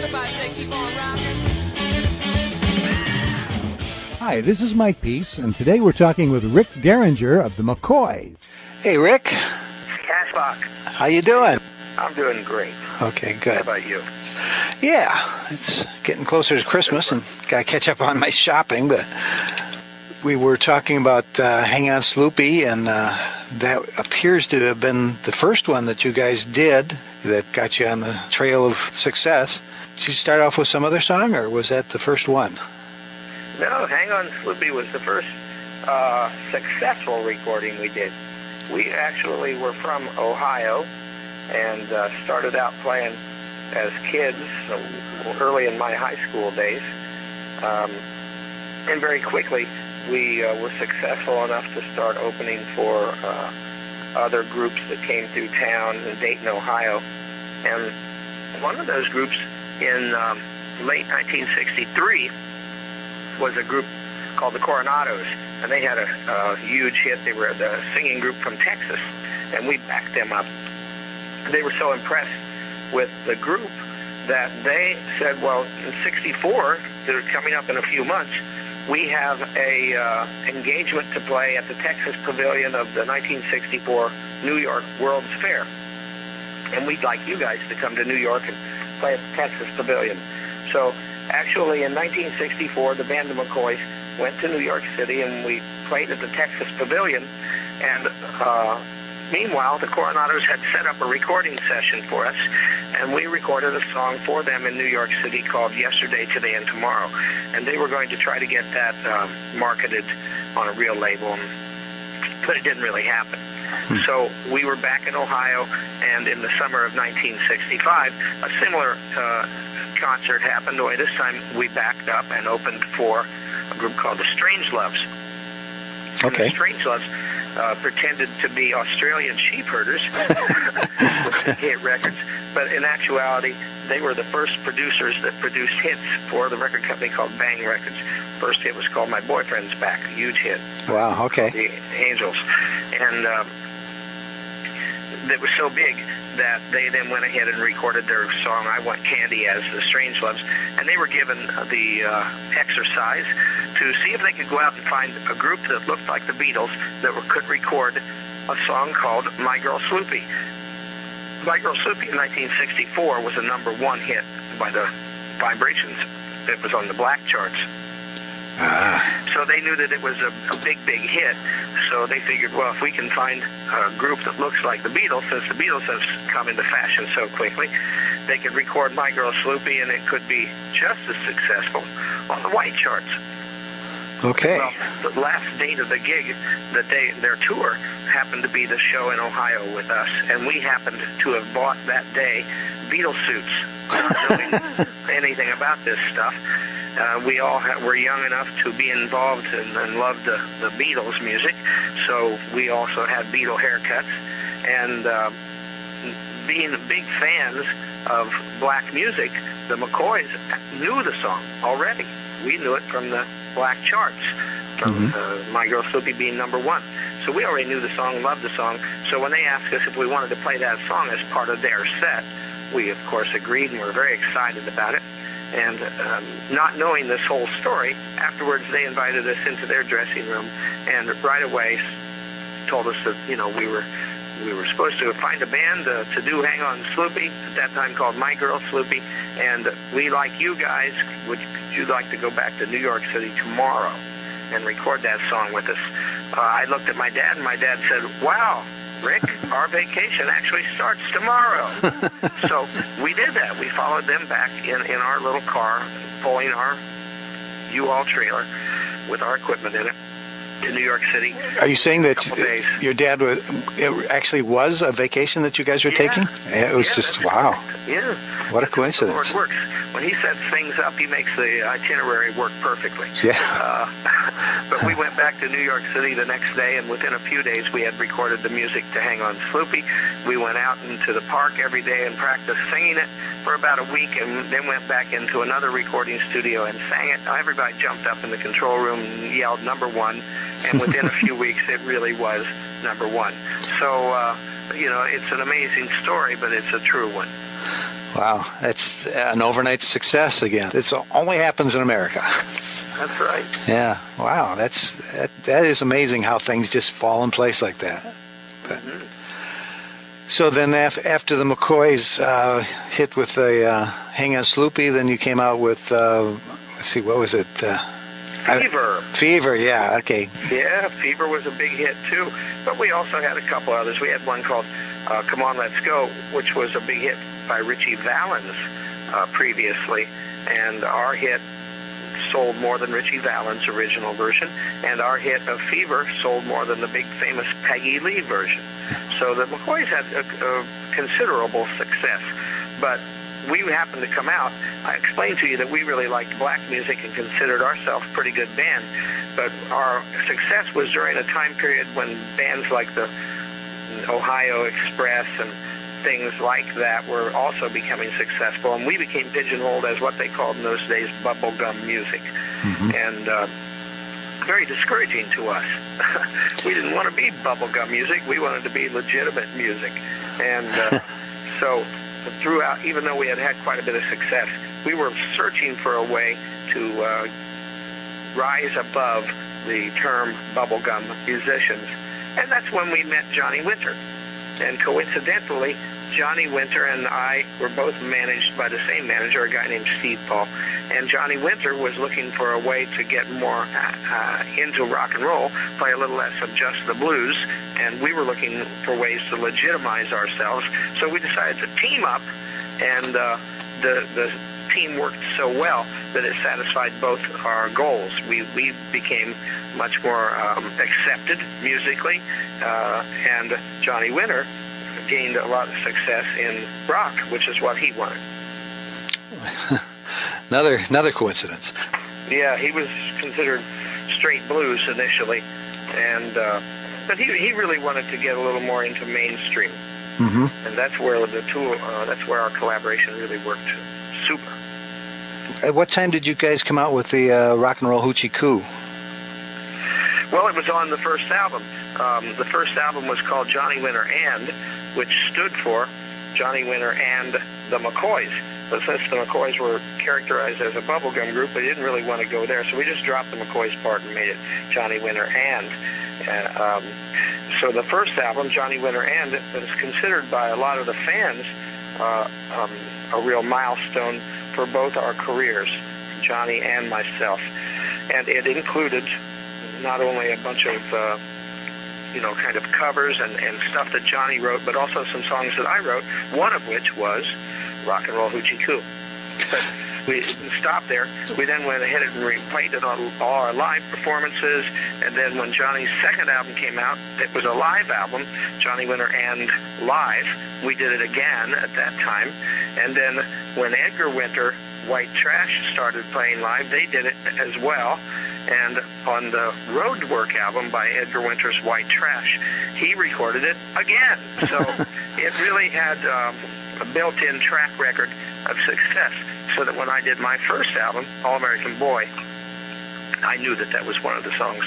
Somebody say keep on rocking. Hi, this is Mike Peace, and today we're talking with Rick Derringer of the McCoys. Hey, Rick. Cashbox. How you doing? I'm doing great. Okay, good. How about you? Yeah, it's getting closer to Christmas, and got to catch up on my shopping, but we were talking about Hang On Sloopy, and that appears to have been the first one that you guys did that got you on the trail of success. Did you start off with some other song, or was that the first one? No, Hang On Sloopy was the first successful recording we did. We actually were from Ohio and started out playing as kids early in my high school days. And very quickly, we were successful enough to start opening for other groups that came through town in Dayton, Ohio. And one of those groups in late 1963 was a group called the Coronados, and they had a huge hit. They were the singing group from Texas, and we backed them up. They were so impressed with the group that they said, well, in 64, they're coming up in a few months, we have a engagement to play at the Texas Pavilion of the 1964 New York World's Fair. And we'd like you guys to come to New York and play at the Texas Pavilion. So actually in 1964, the band of McCoys went to New York City and we played at the Texas Pavilion. And meanwhile, the Coronados had set up a recording session for us, and we recorded a song for them in New York City called Yesterday, Today, and Tomorrow. And they were going to try to get that marketed on a real label, but it didn't really happen. So we were back in Ohio, and in the summer of 1965, a similar concert happened. Only this time we backed up and opened for a group called the Strangeloves. Okay. And the Strangeloves pretended to be Australian sheep herders with hit records, but in actuality, they were the first producers that produced hits for the record company called Bang Records. First hit was called My Boyfriend's Back, a huge hit. Wow, okay. The Angels. And it was so big that they then went ahead and recorded their song, I Want Candy, as the Strangeloves, and they were given the exercise to see if they could go out and find a group that looked like the Beatles that could record a song called My Girl Sloopy. My Girl Sloopy in 1964 was a #1 hit by the Vibrations. It was on the black charts. So they knew that it was a big, big hit. So they figured, well, if we can find a group that looks like the Beatles, since the Beatles have come into fashion so quickly, they could record My Girl Sloopy, and it could be just as successful on the white charts. Okay. Well, the last date of the gig, their tour, happened to be the show in Ohio with us, and we happened to have bought that day Beatles suits, not knowing anything about this stuff. We all were young enough to be involved and loved the Beatles music, so we also had Beatle haircuts. And being big fans of black music, the McCoys knew the song already. We knew it from the black charts, from My Girl Sloopy being #1. So we already knew the song, loved the song. So when they asked us if we wanted to play that song as part of their set, we, of course, agreed and were very excited about it. And not knowing this whole story, afterwards they invited us into their dressing room and right away told us that, you know, we were supposed to find a band to do Hang On Sloopy, at that time called My Girl Sloopy, and we like you guys. Would you like to go back to New York City tomorrow and record that song with us? I looked at my dad, and my dad said, wow, Rick, our vacation actually starts tomorrow. So we did that. We followed them back in our little car, pulling our U-Haul trailer with our equipment in it to New York City. Are you saying that your dad actually was a vacation that you guys were taking? It was just, wow. Yeah. What a coincidence. The Lord works. When he sets things up, he makes the itinerary work perfectly. Yeah. But we went back to New York City the next day, and within a few days, we had recorded the music to Hang On Sloopy. We went out into the park every day and practiced singing it for about a week, and then went back into another recording studio and sang it. Everybody jumped up in the control room and yelled #1, and within a few weeks, it really was #1. So, you know, it's an amazing story, but it's a true one. Wow, that's an overnight success again. It only happens in America. That's right. Yeah, wow, that is amazing how things just fall in place like that. But, so then after the McCoys hit with the Hang on Sloopy, then you came out with, let's see, what was it? Fever. Fever, yeah, okay. Yeah, Fever was a big hit too, but we also had a couple others. We had one called Come On, Let's Go, which was a big hit by Richie Valens previously, and our hit sold more than Richie Valens' original version, and our hit of Fever sold more than the big famous Peggy Lee version. So the McCoys had a considerable success, but we happened to come out. I explained to you that we really liked black music and considered ourselves a pretty good band, but our success was during a time period when bands like the Ohio Express and things like that were also becoming successful, and we became pigeonholed as what they called in those days bubblegum music. And very discouraging to us. We didn't want to be bubblegum music. We wanted to be legitimate music. And so throughout, even though we had had quite a bit of success, we were searching for a way to rise above the term bubblegum musicians. And that's when we met Johnny Winter. And coincidentally, Johnny Winter and I were both managed by the same manager, a guy named Steve Paul. And Johnny Winter was looking for a way to get more into rock and roll, play a little less of just the blues. And we were looking for ways to legitimize ourselves. So we decided to team up, and the team worked so well that it satisfied both our goals. We became much more accepted musically, and Johnny Winter gained a lot of success in rock, which is what he wanted. Another coincidence. Yeah, he was considered straight blues initially, and but he really wanted to get a little more into mainstream, and that's where that's where our collaboration really worked super. At what time did you guys come out with the Rock and Roll Hoochie Coo? Well, it was on the first album. The first album was called Johnny Winter and, which stood for Johnny Winter and the McCoys. But since the McCoys were characterized as a bubblegum group, we didn't really want to go there, so we just dropped the McCoys part and made it Johnny Winter and. So the first album, Johnny Winter and, is considered by a lot of the fans a real milestone for both our careers, Johnny and myself. And it included not only a bunch of kind of covers and stuff that Johnny wrote, but also some songs that I wrote, one of which was Rock and Roll Hoochie Coo. But we didn't stop there. We then went ahead and replayed it on all our live performances, and then when Johnny's second album came out, it was a live album, Johnny Winter and Live. We did it again at that time, and then when Edgar Winter, White Trash, started playing live, they did it as well. And on the Roadwork album by Edgar Winter's White Trash, he recorded it again. So it really had a built-in track record of success, so that when I did my first album, All American Boy, I knew that was one of the songs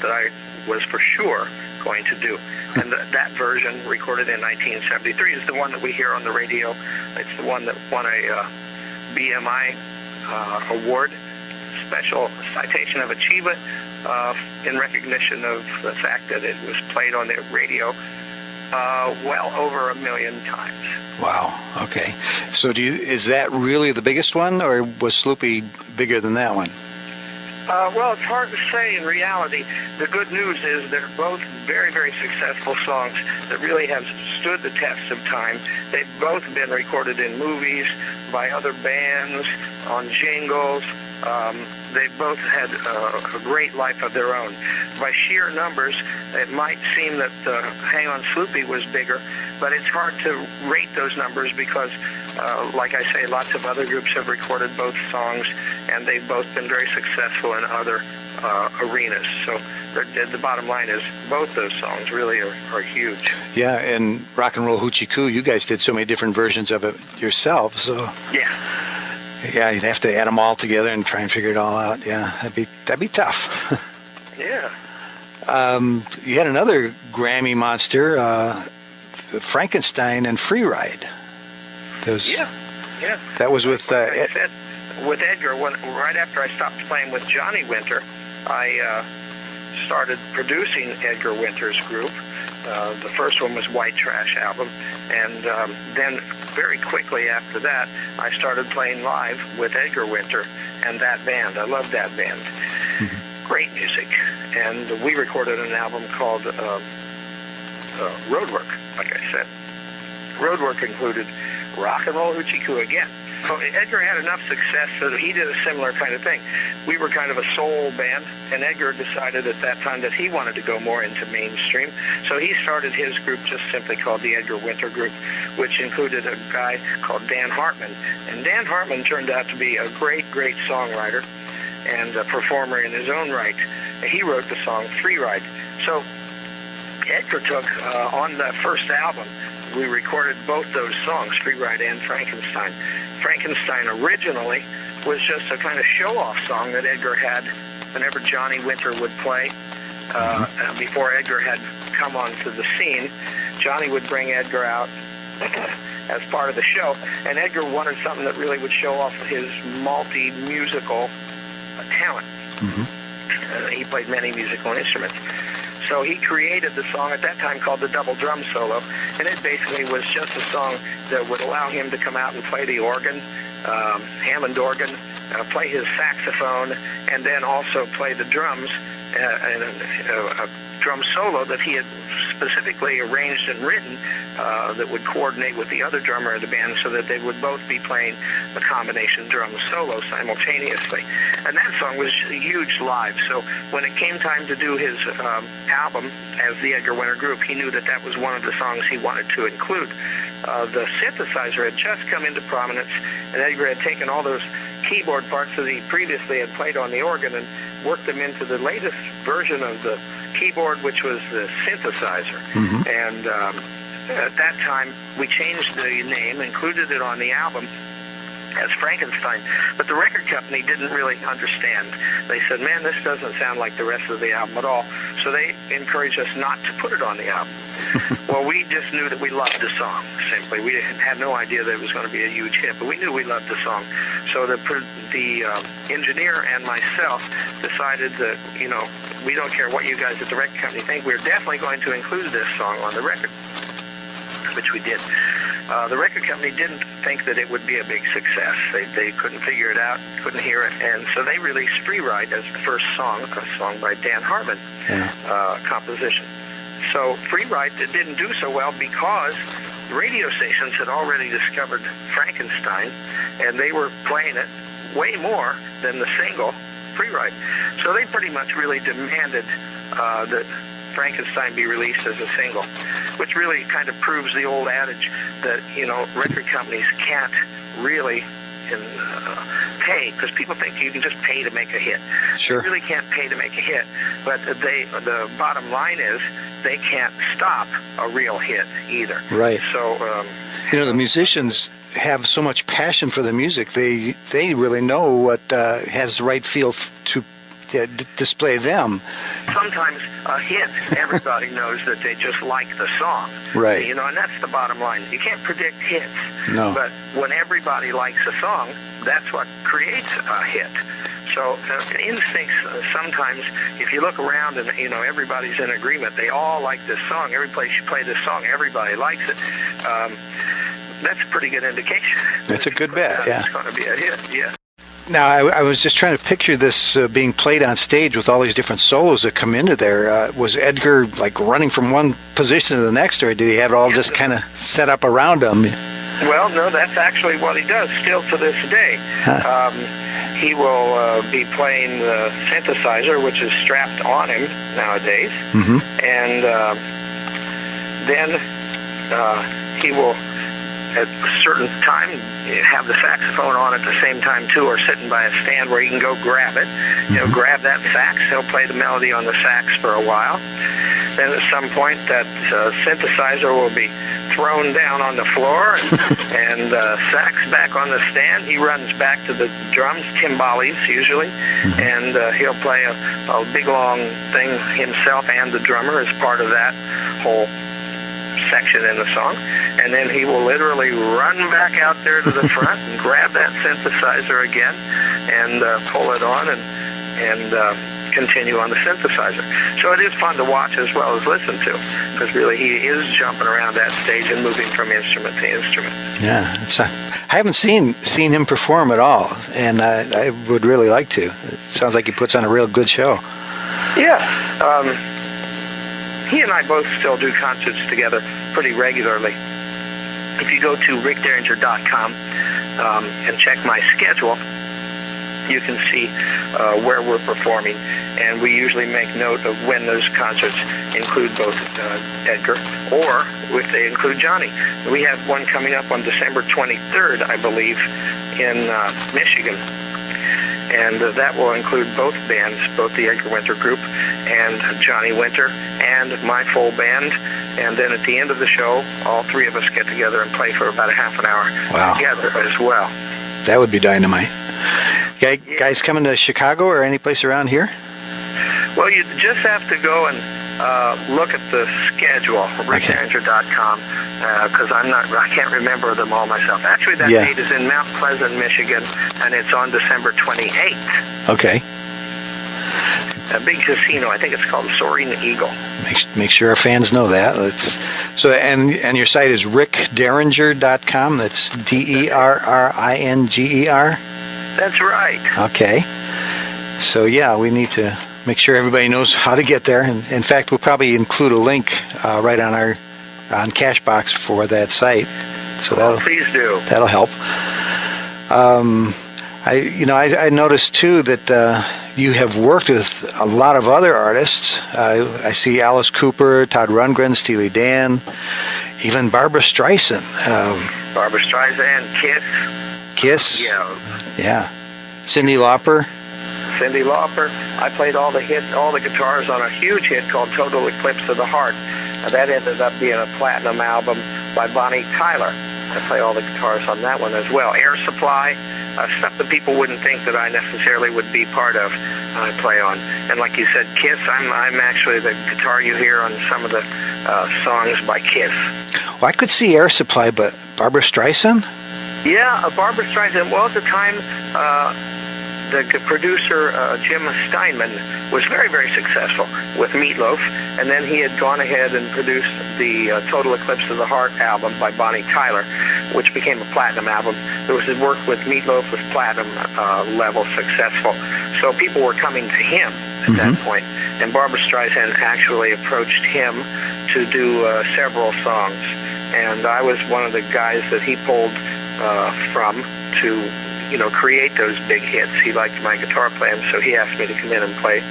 that I was for sure going to do. And that version, recorded in 1973, is the one that we hear on the radio. It's the one that won a BMI award, Special Citation of Achievement, in recognition of the fact that it was played on the radio well over 1 million times. Wow. Okay. So is that really the biggest one, or was Sloopy bigger than that one? Well, it's hard to say in reality. The good news is they're both very, very successful songs that really have stood the test of time. They've both been recorded in movies, by other bands, on jingles. They've both had a great life of their own. By sheer numbers, it might seem that Hang on Sloopy was bigger, but it's hard to rate those numbers because, like I say, lots of other groups have recorded both songs, and they've both been very successful in other arenas. So the bottom line is both those songs really are huge. Yeah, and Rock and Roll Hoochie Coo, you guys did so many different versions of it yourself. So yeah, you'd have to add them all together and try and figure it all out. Yeah, that'd be tough. Yeah. You had another Grammy monster, Frankenstein and Free Ride. Yeah. That was with with Edgar. Right after I stopped playing with Johnny Winter, I started producing Edgar Winter's group. The first one was White Trash album, and then very quickly after that, I started playing live with Edgar Winter and that band. I love that band. Mm-hmm. Great music. And we recorded an album called Roadwork, like I said. Roadwork included Rock and Roll Hoochie Coo again. So Edgar had enough success so that he did a similar kind of thing. We were kind of a soul band, and Edgar decided at that time that he wanted to go more into mainstream. So he started his group just simply called the Edgar Winter Group, which included a guy called Dan Hartman. And Dan Hartman turned out to be a great, great songwriter and a performer in his own right. He wrote the song Free Ride. So Edgar took, on the first album, we recorded both those songs, Free Ride and Frankenstein. Frankenstein originally was just a kind of show-off song that Edgar had whenever Johnny Winter would play. Before Edgar had come onto the scene, Johnny would bring Edgar out as part of the show, and Edgar wanted something that really would show off his multi-musical talent. Mm-hmm. He played many musical instruments. So he created the song at that time called the Double Drum Solo, and it basically was just a song that would allow him to come out and play the organ, Hammond organ, play his saxophone, and then also play the drums, and a drum solo that he had specifically arranged and written that would coordinate with the other drummer of the band so that they would both be playing a combination drum solo simultaneously. And that song was huge live. So when it came time to do his album as the Edgar Winter Group, he knew that that was one of the songs he wanted to include. The synthesizer had just come into prominence, and Edgar had taken all those keyboard parts that he previously had played on the organ and worked them into the latest version of the keyboard, which was the synthesizer. Mm-hmm. And at that time, we changed the name, included it on the album as Frankenstein, but the record company didn't really understand. They said, man, this doesn't sound like the rest of the album at all, so they encouraged us not to put it on the album. Well, we just knew that we loved the song, simply. We had no idea that it was going to be a huge hit, but we knew we loved the song. So the engineer and myself decided that, you know, we don't care what you guys at the record company think, we're definitely going to include this song on the record, which we did. The record company didn't think that it would be a big success. They couldn't figure it out, couldn't hear it, and so they released Free Ride as the first song, a song by Dan Hartman, composition. So Free Ride didn't do so well because radio stations had already discovered Frankenstein, and they were playing it way more than the single Free Ride. So they pretty much really demanded that Frankenstein be released as a single, which really kind of proves the old adage that, you know, record companies can't really pay, because people think you can just pay to make a hit. Sure. They really can't pay to make a hit, but the bottom line is they can't stop a real hit either. Right. So, you know, the musicians have so much passion for the music. They really know what has the right feel to display them. Sometimes a hit, everybody knows that they just like the song. Right. You know, and that's the bottom line. You can't predict hits. No. But when everybody likes a song, that's what creates a hit. So instincts, sometimes, if you look around and, you know, everybody's in agreement, they all like this song. Every place you play this song, everybody likes it. That's a pretty good indication. That's a good bet, yeah. It's going to be a hit, yeah. Now, I was just trying to picture this being played on stage with all these different solos that come into there. Was Edgar, like, running from one position to the next, or did he have it all just kind of set up around him? Well, no, that's actually what he does still to this day. Huh. He will be playing the synthesizer, which is strapped on him nowadays, mm-hmm. and then he will, at a certain time, have the saxophone on at the same time, too, or sitting by a stand where he can go grab it. Mm-hmm. He'll grab that sax. He'll play the melody on the sax for a while. Then at some point, that synthesizer will be thrown down on the floor and sax back on the stand. He runs back to the drums, timbales usually, mm-hmm. and he'll play a big long thing himself and the drummer as part of that whole section in the song, and then he will literally run back out there to the front and grab that synthesizer again and pull it on and continue on the synthesizer. So it is fun to watch as well as listen to, because really he is jumping around that stage and moving from instrument to instrument. Yeah, I haven't seen him perform at all, and I would really like to. It sounds like he puts on a real good show. Yeah. He and I both still do concerts together pretty regularly. If you go to rickderringer.com and check my schedule, you can see where we're performing, and we usually make note of when those concerts include both Edgar or if they include Johnny. We have one coming up on December 23rd, I believe, in Michigan, and that will include both bands, both the Edgar Winter Group and Johnny Winter and my full band. And then at the end of the show, all three of us get together and play for about a half an hour together as well. That would be dynamite. Guys coming to Chicago or any place around here? Well, you just have to go and look at the schedule, rickderringer.com, because I can't remember them all myself. Actually, that date is in Mount Pleasant, Michigan, and it's on December 28th. Okay. A big casino. I think it's called Soaring Eagle. Make sure our fans know that. And your site is rickderringer.com. That's DERRINGER. That's right. Okay. So we need to make sure everybody knows how to get there. And in fact, we'll probably include a link right on Cashbox for that site. So please do. That'll help. I noticed too that you have worked with a lot of other artists. I see Alice Cooper, Todd Rundgren, Steely Dan, even Barbra Streisand. Barbra Streisand, Kiss. Yeah. Cyndi Lauper. I played all the guitars on a huge hit called Total Eclipse of the Heart. That ended up being a platinum album by Bonnie Tyler. I play all the guitars on that one as well. Air Supply, stuff that people wouldn't think that I necessarily would be part of, I play on. And like you said, Kiss, I'm actually the guitar you hear on some of the songs by Kiss. Well, I could see Air Supply, but Barbra Streisand? Yeah, Barbra Streisand. Well, at the time, the producer, Jim Steinman, was very, very successul with Meatloaf, and then he had gone ahead and produced the Total Eclipse of the Heart album by Bonnie Tyler, which became a platinum album. There was his work with Meatloaf was platinum level successful, so people were coming to him at that point, and Barbra Streisand actually approached him to do several songs, and I was one of the guys that he pulled from to create those big hits. He liked my guitar playing, so he asked me to come in and play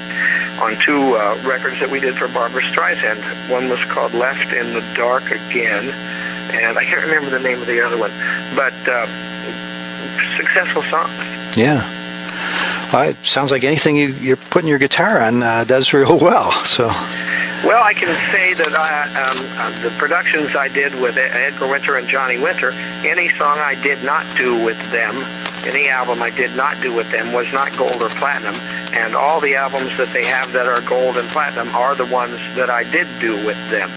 on two records that we did for Barbra Streisand. One was called Left in the Dark Again, and I can't remember the name of the other one, but successful songs. Yeah. Well, it sounds like anything you're putting your guitar on does real well. So. Well, I can say that the productions I did with Edgar Winter and Johnny Winter, any song I did not do with them, any album I did not do with them was not gold or platinum, and all the albums that they have that are gold and platinum are the ones that I did do with them.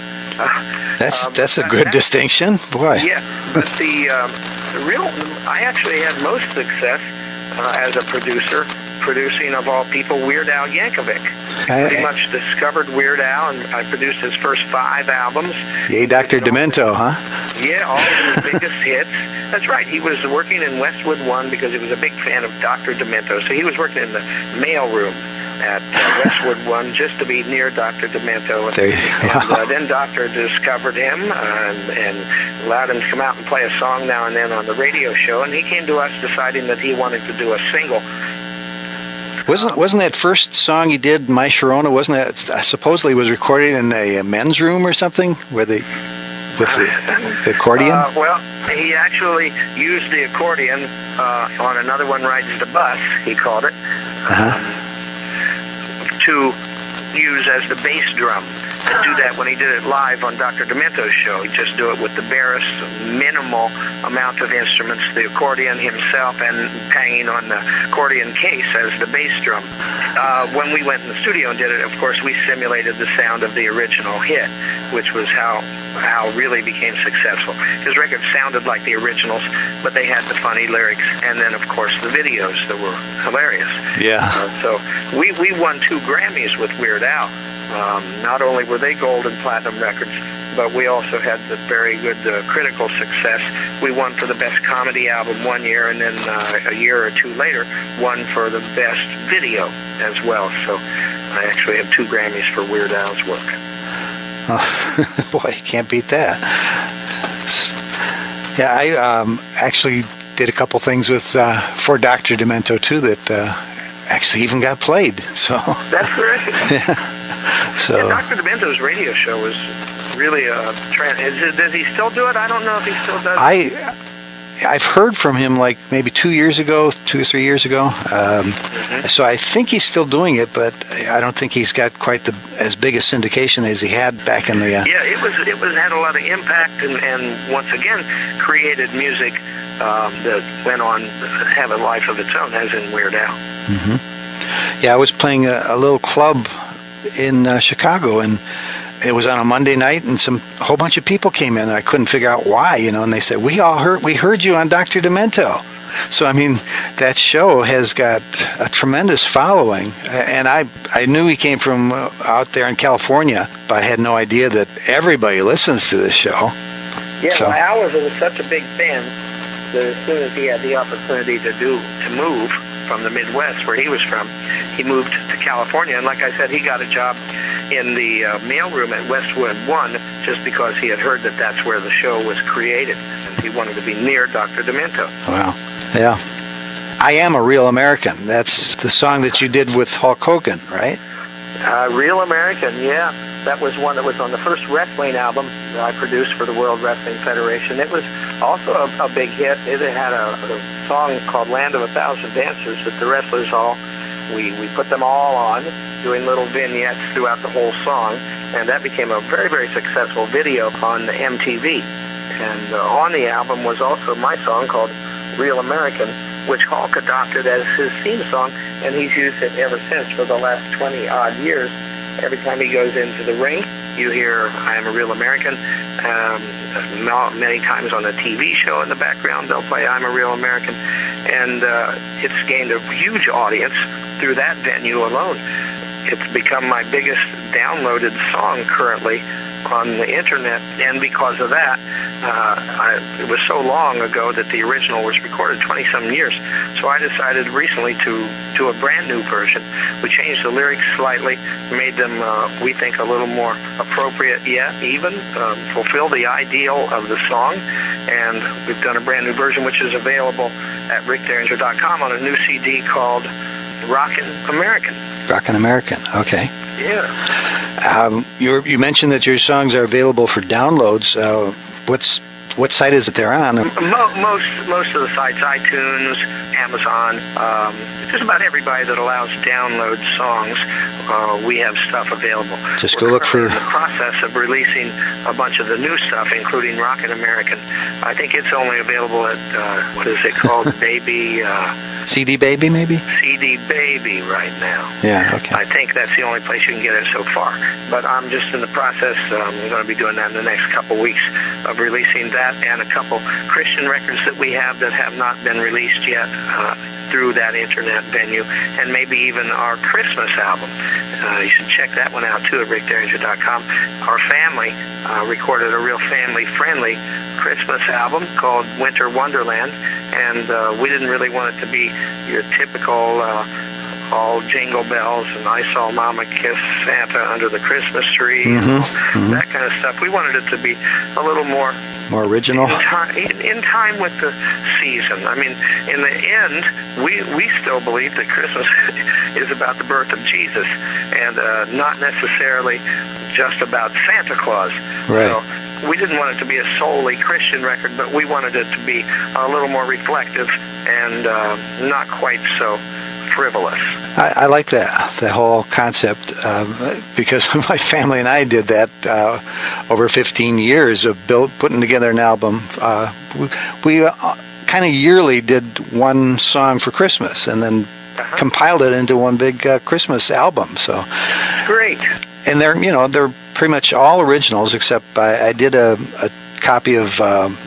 That's a good distinction, boy. Yeah, but I actually had most success as a producer, producing, of all people, Weird Al Yankovic. Pretty much discovered Weird Al, and I produced his first 5 albums. Yay, Dr. Demento, huh? Yeah, all of his biggest hits. That's right. He was working in Westwood One because he was a big fan of Dr. Demento. So he was working in the mail room at Westwood One just to be near Dr. Demento. And then Doctor discovered him and allowed him to come out and play a song now and then on the radio show. And he came to us deciding that he wanted to do a single. Wasn't that first song you did, My Sharona, wasn't that supposedly was recorded in a men's room or something with the accordion? Well, he actually used the accordion on Another One Rides the Bus, he called it, to use as the bass drum. do that when he did it live on Dr. Demento's show. He'd just do it with the barest, minimal amount of instruments, the accordion himself, and hanging on the accordion case as the bass drum. When we went in the studio and did it, of course, we simulated the sound of the original hit, which was how really became successful. His records sounded like the originals, but they had the funny lyrics, and then, of course, the videos that were hilarious. Yeah. So we won 2 Grammys with Weird Al. Not only were they gold and platinum records, but we also had the very good critical success. We won for the best comedy album one year, and then a year or 2 later, won for the best video as well. So I actually have 2 Grammys for Weird Al's work. Oh, boy, can't beat that. Yeah, I actually did a couple things with for Dr. Demento too that actually even got played. So that's great. Yeah. So yeah, Dr. Demento's radio show was really a trend. Does he still do it? I don't know if he still does it. I've heard from him like maybe 2 years ago, 2 or 3 years ago. So I think he's still doing it, but I don't think he's got quite as big a syndication as he had back in the. Yeah, it was had a lot of impact, and once again created music that went on to have a life of its own, as in Weird Al. Mm-hmm. Yeah, I was playing a little club in Chicago, and it was on a Monday night, and a whole bunch of people came in, and I couldn't figure out why, and they said, we heard you on Dr. Demento. So, I mean, that show has got a tremendous following, and I knew he came from out there in California, but I had no idea that everybody listens to this show. Yeah, so. Well, Al was such a big fan that as soon as he had the opportunity to move from the Midwest, where he was from, he moved to California, and like I said, he got a job in the mailroom at Westwood 1 just because he had heard that that's where the show was created, and he wanted to be near Dr. Demento. Wow. Yeah. I Am a Real American. That's the song that you did with Hulk Hogan, right? Real American, yeah. That was one that was on the first wrestling album that I produced for the World Wrestling Federation. It was also a big hit. It had a song called Land of a Thousand Dancers that the wrestlers we put them all on, doing little vignettes throughout the whole song, and that became a very, very successful video on MTV. And on the album was also my song called Real American, which Hulk adopted as his theme song, and he's used it ever since for the last 20-odd years. Every time he goes into the ring, you hear I Am a Real American. Many times on a TV show in the background, they'll play I'm a Real American. And it's gained a huge audience through that venue alone. It's become my biggest downloaded song currently on the internet, and because of that, it was so long ago that the original was recorded, 20-some years, so I decided recently to do a brand new version. We changed the lyrics slightly, made them, we think, a little more appropriate yet, even fulfill the ideal of the song, and we've done a brand new version which is available at rickderringer.com on a new CD called Rockin' American. Rockin' American, okay. Yeah. You mentioned that your songs are available for downloads. What site is it they're on? Most of the sites, iTunes, Amazon, just about everybody that allows download songs, we have stuff available. Just go look for... We're in the process of releasing a bunch of the new stuff, including Rockin' American. I think it's only available at, what is it called, Baby... CD Baby, maybe? CD Baby right now. Yeah, okay. I think that's the only place you can get it so far. But I'm just in the process, I'm going to be doing that in the next couple weeks, of releasing that and a couple Christian records that we have that have not been released yet through that internet venue, and maybe even our Christmas album. You should check that one out, too, at rickderringer.com. Our family recorded a real family-friendly Christmas album called Winter Wonderland, and we didn't really want it to be your typical all jingle bells and I saw Mama kiss Santa under the Christmas tree, that kind of stuff. We wanted it to be a little more original, in time with the season. I mean, in the end, we still believe that Christmas is about the birth of Jesus, and not necessarily just about Santa Claus. Right. So, we didn't want it to be a solely Christian record, but we wanted it to be a little more reflective and not quite so frivolous. I like the whole concept because my family and I did that over 15 years of putting together an album. We kind of yearly did one song for Christmas and then compiled it into one big Christmas album. So great. And they're pretty much all originals, except I did a copy of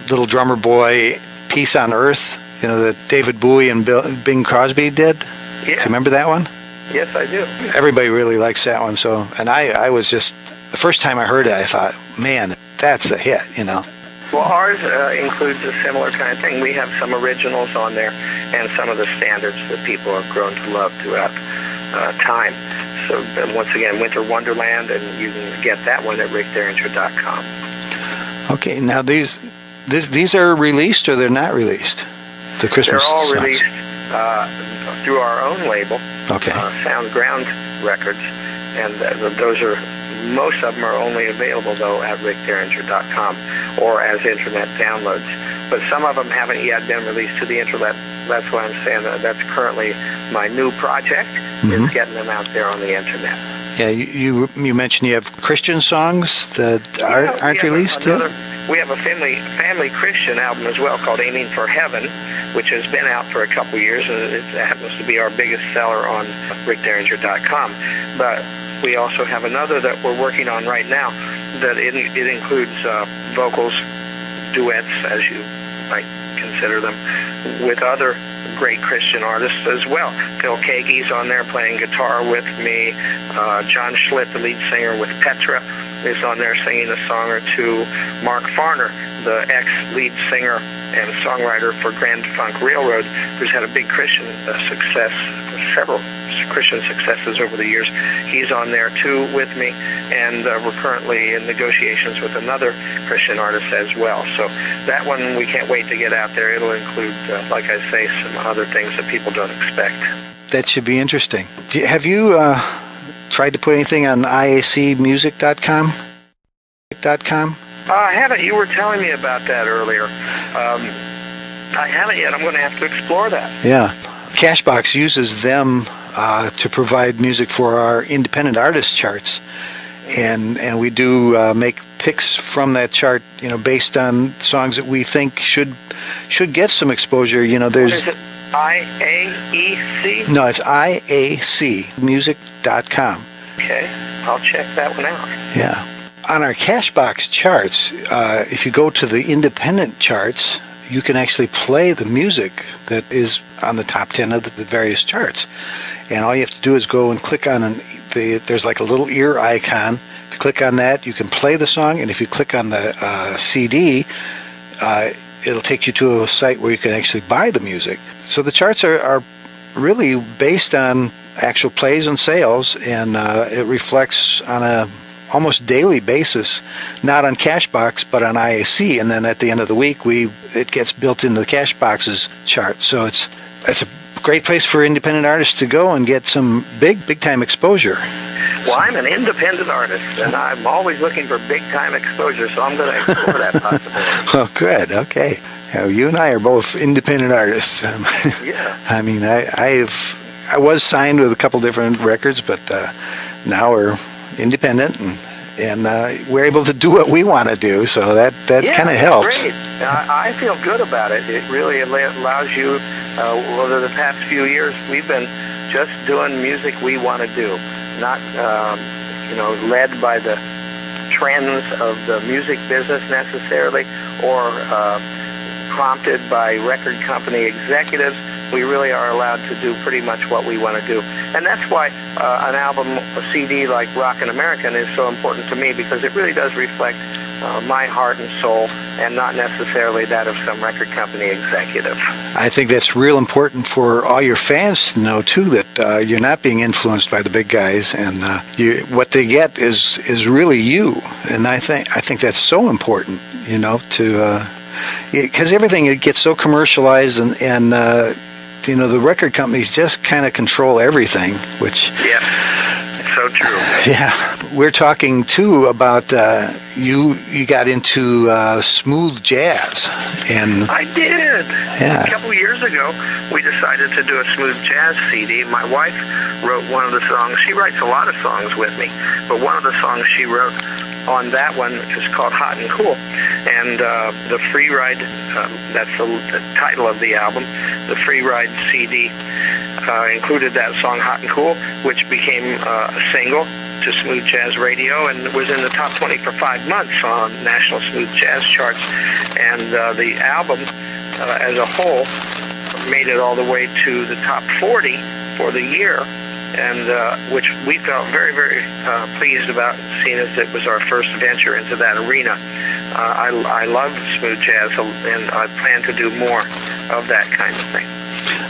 Little Drummer Boy, Peace on Earth, that David Bowie and Bing Crosby did. Yeah. Do you remember that one? Yes, I do. Everybody really likes that one. So, and I was just, the first time I heard it, I thought, man, that's a hit, Well, ours includes a similar kind of thing. We have some originals on there and some of the standards that people have grown to love throughout time. So once again, Winter Wonderland, and you can get that one at rickderringer.com. Okay, now these are released or they're not released? The Christmas They're all songs. released through our own label, okay. Sound Ground Records, and those are, most of them are only available though at rickderringer.com or as internet downloads. But some of them haven't yet been released to the internet. That's why I'm saying that's currently my new project, is getting them out there on the internet. Yeah, you mentioned you have Christian songs that aren't released yet? We have a family Christian album as well called Aiming for Heaven, which has been out for a couple years, and it happens to be our biggest seller on rickderringer.com. But we also have another that we're working on right now that it includes vocals, duets, as you might consider them, with other great Christian artists as well. Phil Keaggy's on there playing guitar with me. John Schlitt, the lead singer with Petra, is on there singing a song or two. Mark Farner, the ex-lead singer and songwriter for Grand Funk Railroad, who's had a big Christian success, several Christian successes over the years. He's on there too with me, and we're currently in negotiations with another Christian artist as well. So that one we can't wait to get out there. It'll include, like I say, some other things that people don't expect. That should be interesting. Have you tried to put anything on iacmusic.com? I haven't. You were telling me about that earlier. I haven't yet. I'm going to have to explore that. Yeah. Cashbox uses them to provide music for our independent artist charts, and we do make picks from that chart, based on songs that we think should get some exposure. There's. What is it? IAEC? No, it's iacmusic.com. Okay, I'll check that one out. Yeah. On our Cashbox charts, if you go to the independent charts, you can actually play the music that is on the top 10 of the various charts. And all you have to do is go and click on there's like a little ear icon. If you click on that, you can play the song. And if you click on the CD, it'll take you to a site where you can actually buy the music. So the charts are really based on actual plays and sales, and it reflects on a almost daily basis, not on Cashbox, but on IAC, and then at the end of the week, it gets built into the Cashbox's chart. So it's a great place for independent artists to go and get some big time exposure. Well, I'm an independent artist, and I'm always looking for big time exposure, so I'm going to explore that possibility. Well, good. Okay. You and I are both independent artists. Yeah. I mean, I was signed with a couple different records, but now we're independent, and we're able to do what we want to do, so that kind of helps. Great. I feel good about it. It really allows you, over the past few years, we've been just doing music we want to do, not led by the trends of the music business necessarily, or prompted by record company executives. We really are allowed to do pretty much what we want to do. And that's why an album, a CD like Rockin' American is so important to me, because it really does reflect my heart and soul, and not necessarily that of some record company executive. I think that's real important for all your fans to know, too, that you're not being influenced by the big guys, and what they get is really you. And I think that's so important, to because everything, it gets so commercialized, and the record companies just kind of control everything, which... Yeah. so true. Yeah, we're talking too about you got into smooth jazz, and I did. Yeah. A couple years ago, we decided to do a smooth jazz CD. My wife wrote one of the songs. She writes a lot of songs with me, but one of the songs she wrote on that one is called Hot and Cool. And the Free Ride, that's the title of the album, the Free Ride CD included that song Hot and Cool, which became a single to Smooth Jazz Radio and was in the top 20 for 5 months on National Smooth Jazz charts. And the album as a whole made it all the way to the top 40 for the year, and which we felt very, very pleased about, seeing as it was our first venture into that arena. I love smooth jazz, and I plan to do more of that kind of thing.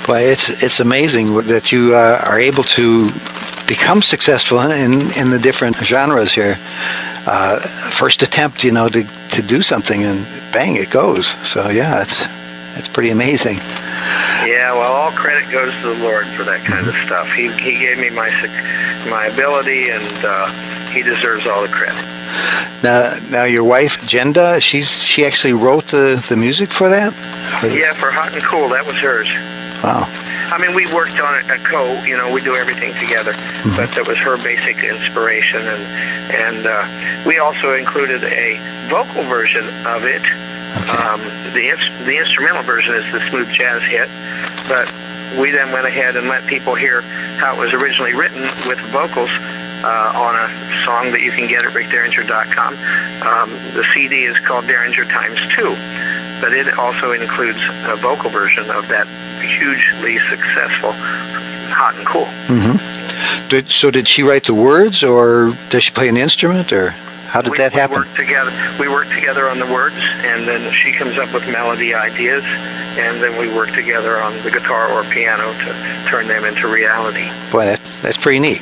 Boy, it's amazing that you are able to become successful in the different genres here. First attempt, to do something, and bang, it goes. So yeah, it's pretty amazing. Yeah, well, all credit goes to the Lord for that kind of stuff. He gave me my ability, and He deserves all the credit. Now your wife, Jenda, she actually wrote the music for that? Yeah, for Hot and Cool, that was hers. Wow. I mean, we worked on it we do everything together, but that was her basic inspiration, and we also included a vocal version of it. Okay. The instrumental version is the smooth jazz hit, but we then went ahead and let people hear how it was originally written with vocals on a song that you can get at rickderringer.com. The CD is called Derringer ×2, but it also includes a vocal version of that hugely successful Hot and Cool. Mm-hmm. So did she write the words, or does she play an instrument, or how did that happen? We work together on the words, and then she comes up with melody ideas, and then we work together on the guitar or piano to turn them into reality. Boy, that's pretty neat.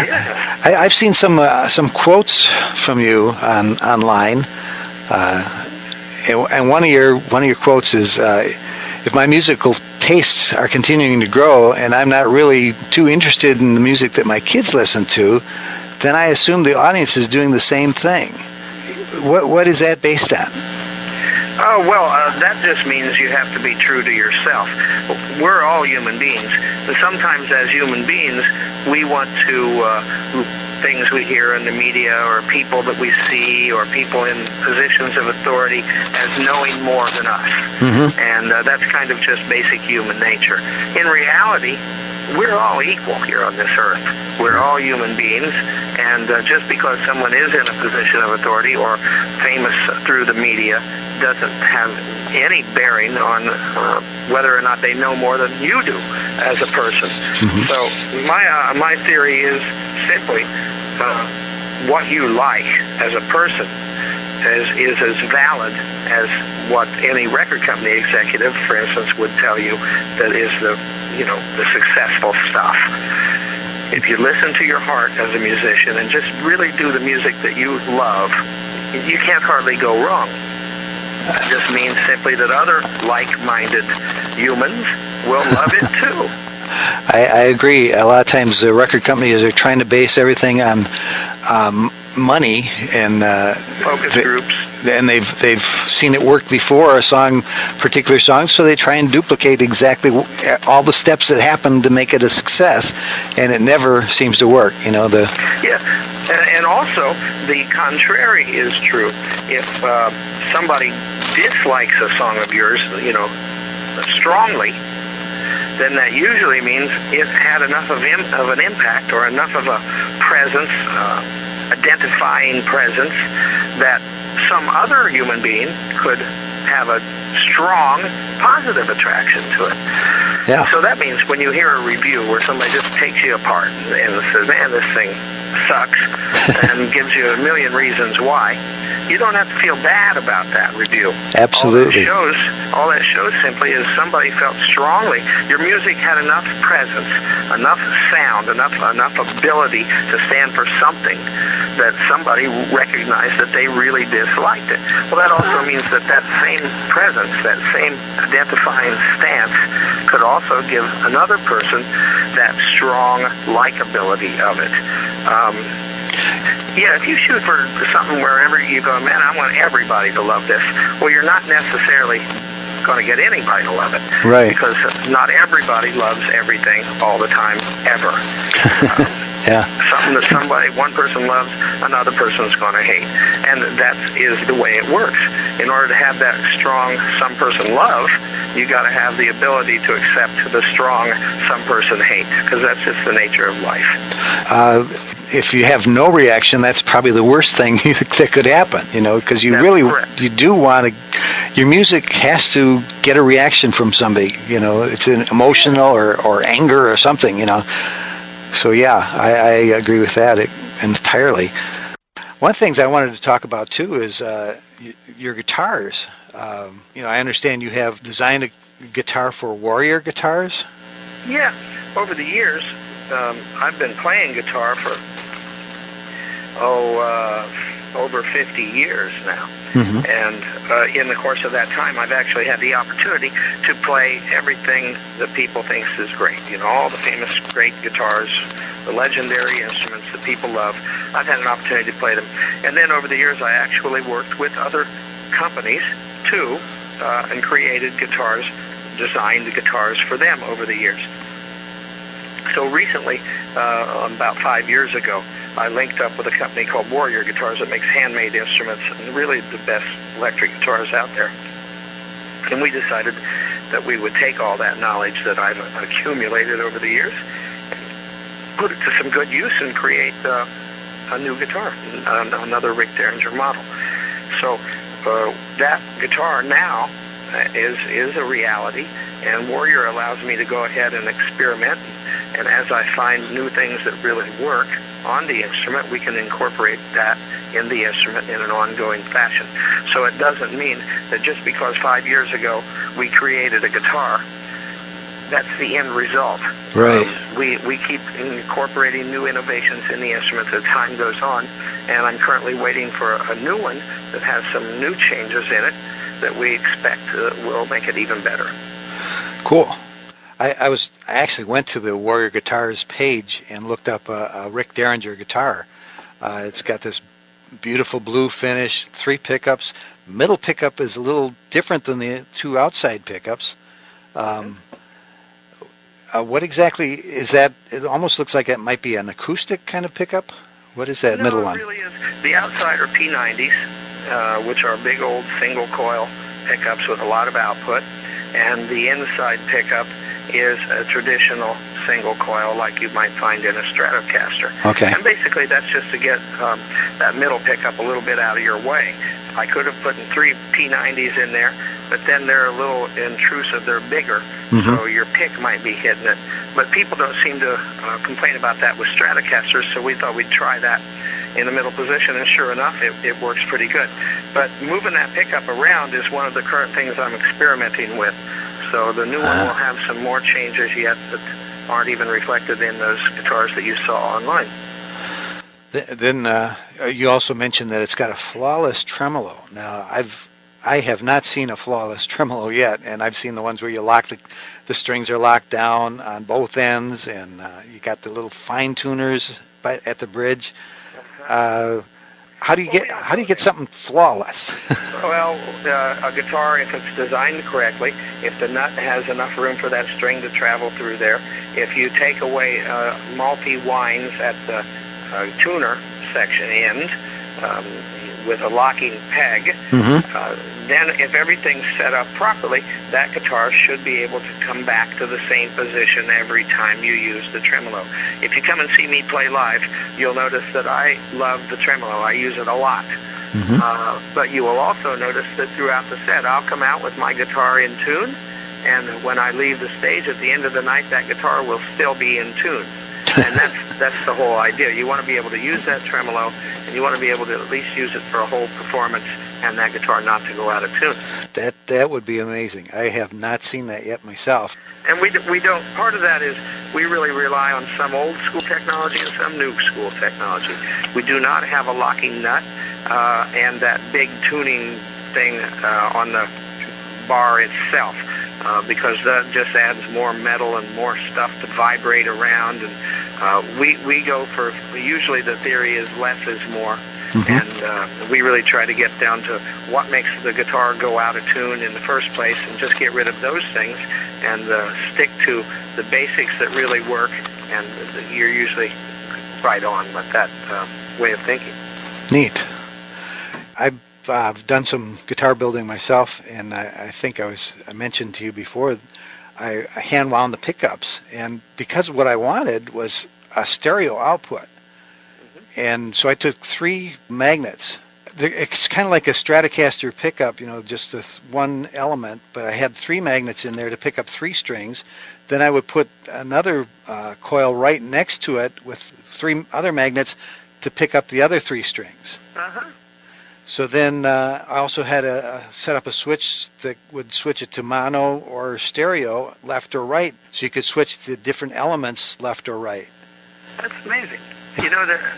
Yeah. I've seen some quotes from you online, and one of your quotes is, "If my musical tastes are continuing to grow, and I'm not really too interested in the music that my kids listen to, then I assume the audience is doing the same thing." What is that based on? Oh, well, that just means you have to be true to yourself. We're all human beings, and sometimes as human beings, we want to things we hear in the media or people that we see or people in positions of authority as knowing more than us. Mm-hmm. And that's kind of just basic human nature. In reality, we're all equal here on this earth. We're all human beings, and just because someone is in a position of authority or famous through the media doesn't have any bearing on whether or not they know more than you do as a person. Mm-hmm. So my theory is simply what you like as a person is as valid as what any record company executive, for instance, would tell you that is the successful stuff. If you listen to your heart as a musician and just really do the music that you love, you can't hardly go wrong. It just means simply that other like-minded humans will love it too. I agree. A lot of times the record companies are trying to base everything on money and focus groups, and they've seen it work before, particular song, so they try and duplicate exactly all the steps that happen to make it a success, and it never seems to work. Yeah, and also the contrary is true. If somebody dislikes a song of yours, strongly, then that usually means it had enough of an impact or enough of a presence, identifying presence, that some other human being could have a strong positive attraction to it. Yeah. So that means when you hear a review where somebody just takes you apart and says, "Man, this thing sucks," and gives you a million reasons why, you don't have to feel bad about that review. Absolutely. All that shows simply is somebody felt strongly your music had enough presence, enough sound, enough ability to stand for something that somebody recognized that they really disliked it. Well, that also means that same presence, that same identifying stance could also give another person that strong likability of it. Yeah, if you shoot for something wherever you go, man, I want everybody to love this. Well, you're not necessarily going to get anybody to love it. Right. Because not everybody loves everything all the time, ever. Yeah. Something that one person loves, another person's going to hate. And that is the way it works. In order to have that strong some person love, you got to have the ability to accept the strong some person hate, because that's just the nature of life. If you have no reaction, that's probably the worst thing that could happen, because you you do want to, your music has to get a reaction from somebody, it's an emotional or anger or something, So yeah, I agree with that entirely. One of the things I wanted to talk about too is your guitars. I understand you have designed a guitar for Warrior guitars. Yeah, over the years, I've been playing guitar for over 50 years now. Mm-hmm. And in the course of that time, I've actually had the opportunity to play everything that people think is great. All the famous great guitars, the legendary instruments that people love. I've had an opportunity to play them. And then over the years, I actually worked with other companies, too, and created guitars, designed guitars for them over the years. So recently, about 5 years ago, I linked up with a company called Warrior Guitars that makes handmade instruments and really the best electric guitars out there. And we decided that we would take all that knowledge that I've accumulated over the years and put it to some good use and create a new guitar, another Rick Derringer model. So that guitar now is a reality, and Warrior allows me to go ahead and experiment. And as I find new things that really work on the instrument, we can incorporate that in the instrument in an ongoing fashion. So it doesn't mean that just because 5 years ago we created a guitar, that's the end result. Right. We keep incorporating new innovations in the instrument as time goes on, and I'm currently waiting for a new one that has some new changes in it that we expect will make it even better. Cool. I actually went to the Warrior Guitars page and looked up a Rick Derringer guitar. It's got this beautiful blue finish, 3 pickups. Middle pickup is a little different than the 2 outside pickups. What exactly is that? It almost looks like it might be an acoustic kind of pickup. What is that middle one? No, it really is. The outside are P90s, which are big old single coil pickups with a lot of output, and the inside pickup is a traditional single coil like you might find in a Stratocaster. Okay. And basically that's just to get that middle pickup a little bit out of your way. I could have put 3 P90s in there, but then they're a little intrusive. They're bigger, so your pick might be hitting it. But people don't seem to complain about that with Stratocasters, so we thought we'd try that in the middle position, and sure enough, it works pretty good. But moving that pickup around is one of the current things I'm experimenting with. So the new one will have some more changes yet that aren't even reflected in those guitars that you saw online. Then you also mentioned that it's got a flawless tremolo. Now, I have not seen a flawless tremolo yet, and I've seen the ones where you the strings are locked down on both ends, and you got the little fine tuners at the bridge. How do you get something flawless? Well, a guitar, if it's designed correctly, if the nut has enough room for that string to travel through there, if you take away multi-winds at the tuner section end with a locking peg, then if everything's set up properly, that guitar should be able to come back to the same position every time you use the tremolo. If you come and see me play live, you'll notice that I love the tremolo. I use it a lot. But you will also notice that throughout the set, I'll come out with my guitar in tune, and when I leave the stage at the end of the night, that guitar will still be in tune. And that's the whole idea. You want to be able to use that tremolo, and you want to be able to at least use it for a whole performance, and that guitar not to go out of tune. That would be amazing. I have not seen that yet myself. And we don't. Part of that is we really rely on some old school technology and some new school technology. We do not have a locking nut and that big tuning thing on the bar itself. Because that just adds more metal and more stuff to vibrate around, and we go for, usually the theory is less is more. Mm-hmm. And we really try to get down to what makes the guitar go out of tune in the first place, and just get rid of those things and stick to the basics that really work, and you're usually right on with that way of thinking. Neat. I've done some guitar building myself, and I think I mentioned to you before, I hand wound the pickups, and because what I wanted was a stereo output. And so I took 3 magnets. It's kind of like a Stratocaster pickup, just one element, but I had 3 magnets in there to pick up 3 strings. Then I would put another coil right next to it with 3 other magnets to pick up the other 3 strings. Uh-huh. So then I also had to set up a switch that would switch it to mono or stereo, left or right, so you could switch the different elements left or right. That's amazing.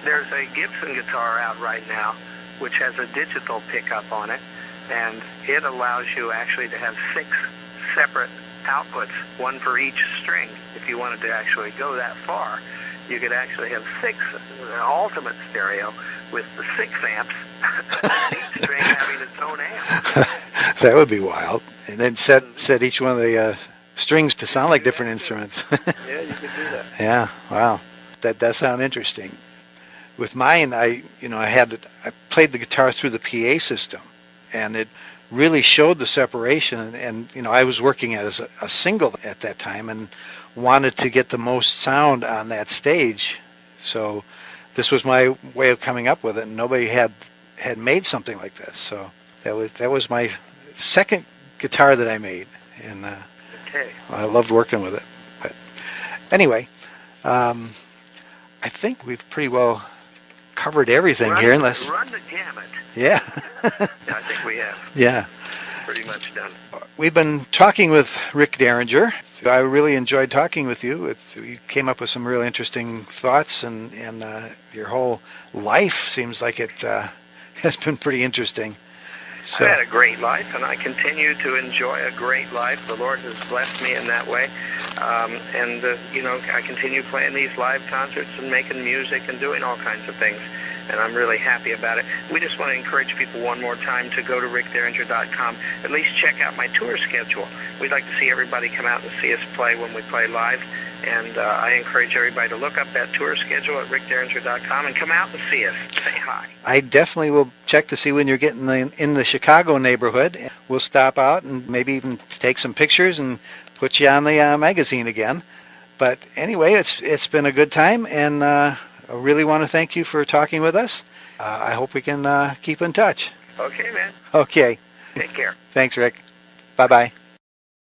There's a Gibson guitar out right now which has a digital pickup on it, and it allows you actually to have 6 separate outputs, one for each string. If you wanted to actually go that far, you could actually have 6, ultimate stereo with the 6 amps, each string having its own amp. That would be wild. And then set each one of the strings to sound like different instruments. Yeah, you could do that. Yeah, wow. That does sound interesting. With mine, I played the guitar through the PA system, and it really showed the separation. And I was working as a single at that time, and wanted to get the most sound on that stage. So this was my way of coming up with it, and nobody had made something like this. So that was my second guitar that I made, and I loved working with it. But anyway. I think we've pretty well covered everything here. Unless run the gamut. Yeah. Yeah, I think we have. Yeah. Pretty much done. We've been talking with Rick Derringer. I really enjoyed talking with you. You came up with some really interesting thoughts, and your whole life seems like it has been pretty interesting. So. I've had a great life, and I continue to enjoy a great life. The Lord has blessed me in that way. I continue playing these live concerts and making music and doing all kinds of things, and I'm really happy about it. We just want to encourage people one more time to go to rickderringer.com, at least check out my tour schedule. We'd like to see everybody come out and see us play when we play live, and I encourage everybody to look up that tour schedule at rickderringer.com and come out and see us. Say hi. I definitely will check to see when you're getting in the Chicago neighborhood. We'll stop out and maybe even take some pictures and put you on the magazine again. But anyway, it's been a good time, and I really want to thank you for talking with us. I hope we can keep in touch. Okay, man. Okay. Take care. Thanks, Rick. Bye-bye.